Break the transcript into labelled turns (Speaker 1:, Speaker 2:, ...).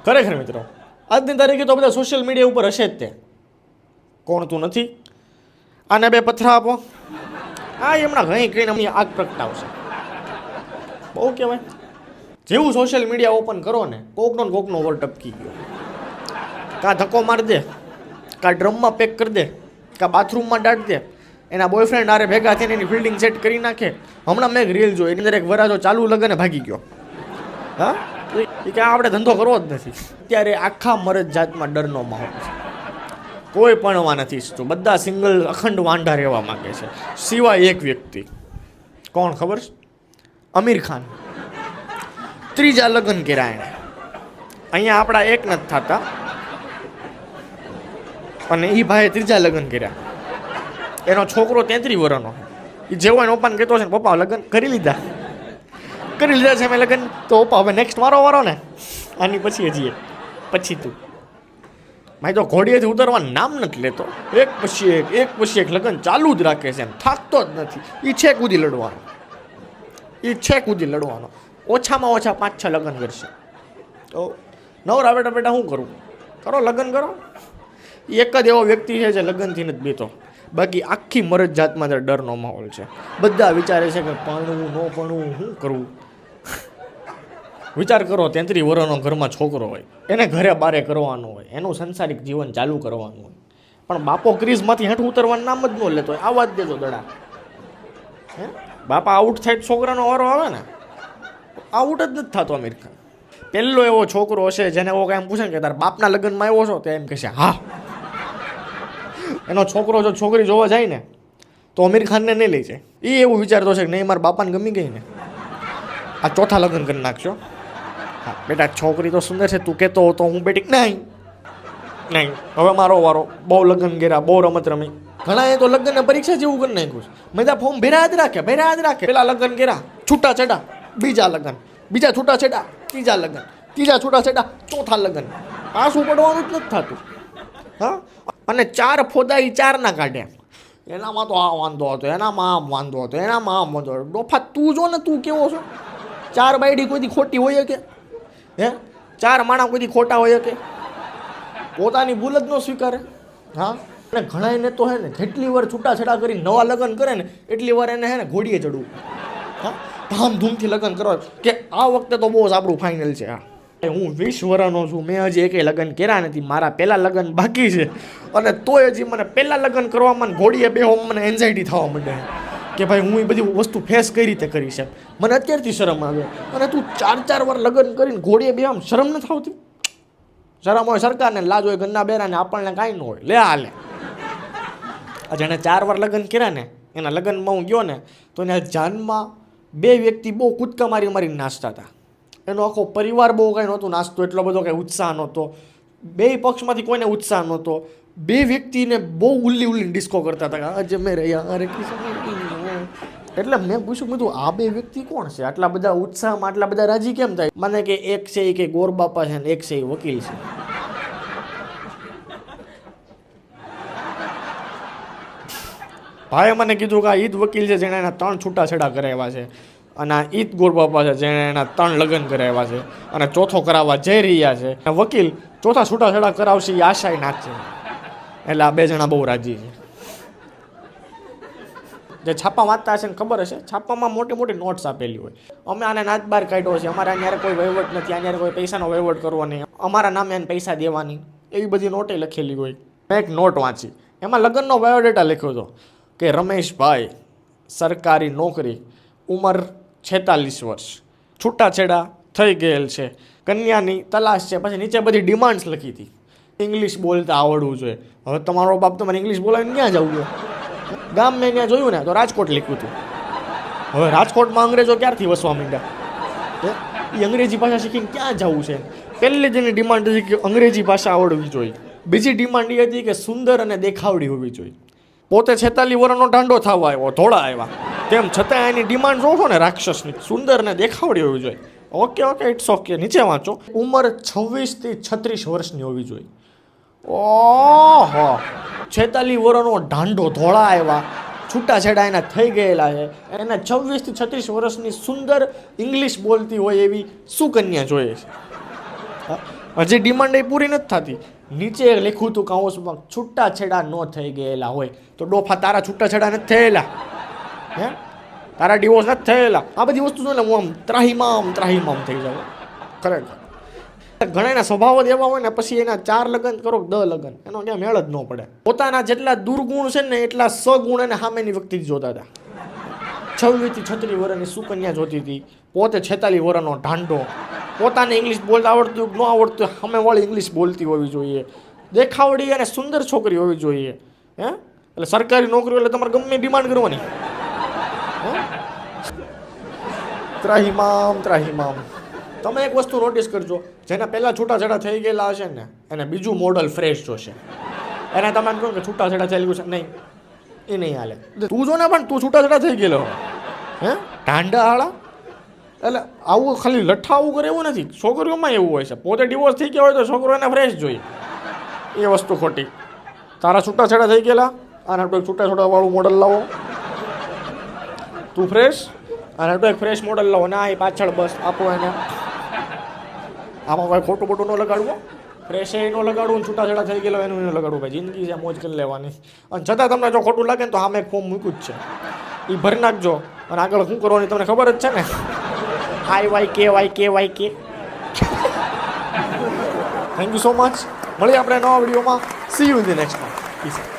Speaker 1: ખરેખર મિત્રો આજની તારીખે તો બધા સોશિયલ મીડિયા ઉપર હશે જ તે. કોણ તું નથી, આને બે પથરા આપો, આ એમના ઘણી કહીને અમને આગ પ્રગટાવશે. બહુ કહેવાય. જેવું સોશિયલ મીડિયા ઓપન કરો ને કોકનો ઓવર ટપકી ગયો. કાં ધક્કો મારી દે, કાં ડ્રમમાં પેક કરી દે, કાં બાથરૂમમાં દાટ દે, એના બોયફ્રેન્ડ આરે ભેગા થઈને એની ફિલ્ડિંગ સેટ કરી નાખે. હમણાં મેં એક રીલ જોઈ, એની અંદર એક વરાજો ચાલુ લગને ભાગી ગયો. હા, એ કે આપણે ધંધો કરવો જ નથી. અત્યારે આખા મરદ જાતમાં ડરનો માહોલ છે. કોઈ પણવા નથી ઈચ્છતું, બધા સિંગલ અખંડ વાંઢા રહેવા માંગે છે, સિવાય એક વ્યક્તિ. કોણ ખબર છે? આમિર ખાન. ત્રીજા લગ્ન કર્યા એણે. અહીંયા આપણા એક નથી થતા અને એ ભાઈએ ત્રીજા લગ્ન કર્યા. એનો છોકરો 33 વર્ષનો. એ જેવો એને પપ્પાને કહેતો છે ને, પપ્પા લગ્ન કરી લીધા છે મેં લગ્ન. તો પપ્પા હવે નેક્સ્ટ વારો ને આની પછી હજી પછી તું. ભાઈ તો ઘોડીએથી ઉતરવાનું નામ નથી લેતો. એક પછી એક લગ્ન ચાલુ જ રાખે છે, એમ થાકતો જ નથી. એ છે કૂદી લડવાનો. ઓછામાં ઓછા 5-6 લગ્ન કરશે. તો નવરા બેટા શું કરું? કરો લગ્ન કરો. એક જ એવો વ્યક્તિ છે જે લગ્નથી નથી બેતો. બાકી આખી મરદ જાતમાં ડરનો માહોલ છે. બધા વિચારે છે કે ભણવું ન ભણવું શું કરવું. વિચાર કરો, 33 વર્ષનો ઘરમાં છોકરો હોય, એને ઘરે બારે કરવાનું હોય, એનું સંસારિક જીવન ચાલુ કરવાનું હોય, પણ બાપો ક્રીઝમાંથી હેઠું ઉતરવાનું નામ જ ન લેતો હોય. આવા જ દેજો દડા. હે, બાપા આઉટ થાય છોકરાનો વારો આવે ને, આઉટ જ નથી થતો. આમિર ખાન પહેલો એવો છોકરો હશે જેને એવો કાંઈ પૂછે ને કે તારા બાપના લગ્નમાં આવ્યો છો, તો એમ કહેશે હા. એનો છોકરો જો છોકરી જોવા જાય ને તો આમિર ખાનને નહીં લઈ જાય. એ એવું વિચારતો છે કે નહીં, મારા બાપાને ગમી ગઈ ને, આ ચોથા લગ્ન કરી નાખશો. હા બેટા, છોકરી તો સુંદર છે, તું કહેતો હતો હું બેટી નહીં હવે મારો વારો. બહુ લગ્ન કર્યા, બહુ રમત રમી. ઘણા એ તો લગ્નને પરીક્ષા જેવું કરી નાખ્યું છે. મેં ફોર્મ ભેરા જ રાખે. પેલા લગ્ન કર્યા, છૂટા છેડા, બીજા લગ્ન, બીજા છૂટા છેડા, ત્રીજા લગ્ન, ત્રીજા છૂટા છેડા, ચોથા લગ્ન. પાછું પડવાનું જ નથી થતું. હા, અને 4 ફોદા એ 4 ના કાઢ્યા. એનામાં તો આ વાંધો હતો, એનામાં આમ વાંધો હતો, એનામાં આમ વાંધો હતો. ડોફા તું જો ને, તું કેવો છો? 4 બાયડી કોઈથી ખોટી હોય કે? હે, 4 માણા કોઈથી ખોટા હોય કે? પોતાની ભૂલ જ ન સ્વીકારે. હા, અને ઘણા એને તો હે ને જેટલી વાર છૂટાછેડા કરી નવા લગ્ન કરે ને એટલી વાર એને હે ને ઘોડીએ ચડવું. હા, ધામધૂમથી લગ્ન કરવા કે આ વખતે તો બહુ જ આપણું ફાઇનલ છે. હા, હું 20 વર્ષનો છું, મેં હજી એકેય લગ્ન કર્યા નથી, મારા પહેલાં લગ્ન બાકી છે, અને તોય હજી મને પહેલાં લગ્ન કરવામાં ઘોડીએ બેહવામાં મને એન્ઝાયટી થવા માંડે કે ભાઈ હું એ બધી વસ્તુ ફેસ કઈ રીતે કરી છે. મને અત્યારથી શરમ આવે. અને તું 4 વાર લગ્ન કરીને ઘોડીએ બેહવામાં શરમ નથી આવતી? શરમ હોય સરકારને, લાજ હોય ઘરના બેરાને, આપણને કાંઈ ન હોય. લે હાલે. જેણે 4 વાર લગ્ન કર્યા ને, એના લગ્નમાં હું ગયો ને તો એના જાનમાં 2 વ્યક્તિ બહુ કૂદકા મારીને નાચતા હતા. એનો આખો પરિવાર બહુ કાંઈ નહોતું નાચતો, એટલો બધો કાંઈ ઉત્સાહ નહોતો. 2 પક્ષમાંથી કોઈને ઉત્સાહ નહોતો. 2 વ્યક્તિને બહુ ઉલ્લી ડિસ્કો કરતા હતા. આજે મેં રહ્યા અરે એટલે મેં પૂછ્યું, કીધું આ 2 વ્યક્તિ કોણ છે? આટલા બધા ઉત્સાહમાં આટલા બધા રાજી કેમ થાય? મને કે એક છે એ કે ગોરબાપા છે ને એક છે એ વકીલ છે. ભાઈએ મને કીધું કે આ ઈદ વકીલ છે જેણે એના 3 છૂટાછેડા કરાવ્યા છે, અને આ ઈદ ગોરબાપા છે જેણે એના 3 લગ્ન કરાવ્યા છે અને ચોથો કરાવવા જઈ રહ્યા છે. વકીલ ચોથા છૂટાછેડા કરાવશે એ આશાય નાખશે. એટલે આ 2 જણા બહુ રાજી છે. જે છાપા વાંચતા હશે ને ખબર હશે, છાપામાં મોટી નોટ્સ આપેલી હોય. અમે આને નાચ બહાર કાઢ્યો છે, અમારે અહીંયા કોઈ વહીવટ નથી, અહીંયા કોઈ પૈસાનો વહીવટ કરવો નહીં, અમારા નામે એને પૈસા દેવાની, એવી બધી નોટે લખેલી હોય. મેં એક નોટ વાંચી, એમાં લગ્નનો બાયોડેટા લખ્યો હતો કે રમેશભાઈ, સરકારી નોકરી, ઉંમર 46 વર્ષ, છૂટાછેડા થઈ ગયેલ છે, કન્યાની તલાશ છે. પછી નીચે બધી ડિમાન્ડ્સ લખી હતી. ઇંગ્લિશ બોલતા આવડવું જોઈએ. હવે તમારો બાપ તમારે ઇંગ્લિશ બોલાવીને ક્યાં જવું જોઈએ? ગામ મેં ત્યાં જોયું ને તો રાજકોટ લખ્યું હતું. હવે રાજકોટમાં અંગ્રેજો ક્યારથી વસવા માંડ્યા? એ અંગ્રેજી ભાષા શીખીને ક્યાં જવું છે? પહેલી જેની ડિમાન્ડ હતી કે અંગ્રેજી ભાષા આવડવી જોઈએ. બીજી ડિમાન્ડ એ હતી કે સુંદર અને દેખાવડી હોવી જોઈએ. પોતે 46 વર્ષનો ડાંડો થવા આવ્યો, થોડા આવ્યા, તેમ છતાં એની ડિમાન્ડ જોશો ને રાક્ષસની, સુંદર ને દેખાવડી હોવી જોઈએ. Okay it's okay. નીચે વાંચો, ઉંમર 26 થી 36 વર્ષની હોવી જોઈએ. ઓહો, 46 વર્ષનો ઢાંડો ધોળા આવ્યા, છૂટાછેડા એના થઈ ગયેલા છે, એને 26 થી 36 વર્ષની સુંદર ઇંગ્લિશ બોલતી હોય એવી સુકન્યા જોઈએ છે. હજી ડિમાન્ડ એ પૂરી નથી થતી. નીચે લખ્યું હતું કાઉન્સમાં છૂટા છેડા ન થઈ ગયેલા હોય તો ડોફા તારા છૂટા છેડા નથી થયેલા, હે તારા ડિવોર્સ નથી થયેલા. આ બધી વસ્તુ છે ને હું આમ ત્રાહીમામ થઈ જાઉં ખરેખર. ઘણાના સ્વભાવ જ એવા હોય ને પછી એના 4 લગ્ન કરો 10 લગ્ન એનો ક્યાં મેળ જ ન પડે. પોતાના જેટલા દુર્ગુણ છે ને એટલા સગુણ એને સામેની વ્યક્તિ જોતા હતા. 26 થી 36 વર્ષની સુકન્યા જોતી હતી, પોતે 46 વર્ષનો ઢાંઢો. પોતાને ઇંગ્લિશ બોલતા આવડતું ન આવડતું સામે વાળી ઇંગ્લિશ બોલતી હોવી જોઈએ. દેખાવડી અને સુંદર છોકરી હોવી જોઈએ. હે એટલે સરકારી નોકરી એટલે તમારે ગમે ડિમાન્ડ કરવાની. ત્રાહીમામ. તમે એક વસ્તુ નોટિસ કરજો, જેના પહેલાં છૂટાછેડા થઈ ગયેલા હશે ને એને બીજું મોડલ ફ્રેશ જોશે. એને તમે કહો કે છૂટાછેડા થઈ ગયું છે, નહીં એ નહીં હાલે. તું જો ને પણ તું છૂટાછેડા થઈ ગયેલો, હે ઢાંડા હાળા. એટલે આવું ખાલી લઠ્ઠાવું કરે એવું નથી, છોકરીઓમાં એવું હોય છે. પોતે ડિવોર્સ થઈ ગયા હોય તો છોકરો એને ફ્રેશ જોઈએ, એ વસ્તુ ખોટી. તારા છૂટાછેડા થઈ ગયેલા અને આપણે છૂટાછેડાવાળું મોડલ લાવો. તું ફ્રેશ અને તો એક ફ્રેશ મોડલ લાવો ના, એ પાછળ બસ આપો એને. આમાં કોઈ ખોટું બોટું ન લગાડવું, ફ્રેશ એ ન લગાડવું, છૂટાછેડા થઈ ગયેલો એનું ન લગાડવું. ભાઈ જિંદગી છે, મોજ કરી લેવાની. અને છતાં તમને જો ખોટું લાગે ને તો આમે એક ફોર્મ મૂક્યું જ છે, એ ભરી નાખજો. અને આગળ શું કરવાની તમને ખબર જ છે ને, IYKYKYK. Thank you so much. મળીએ આપણે નવા વિડીયોમાં. C you in the next one.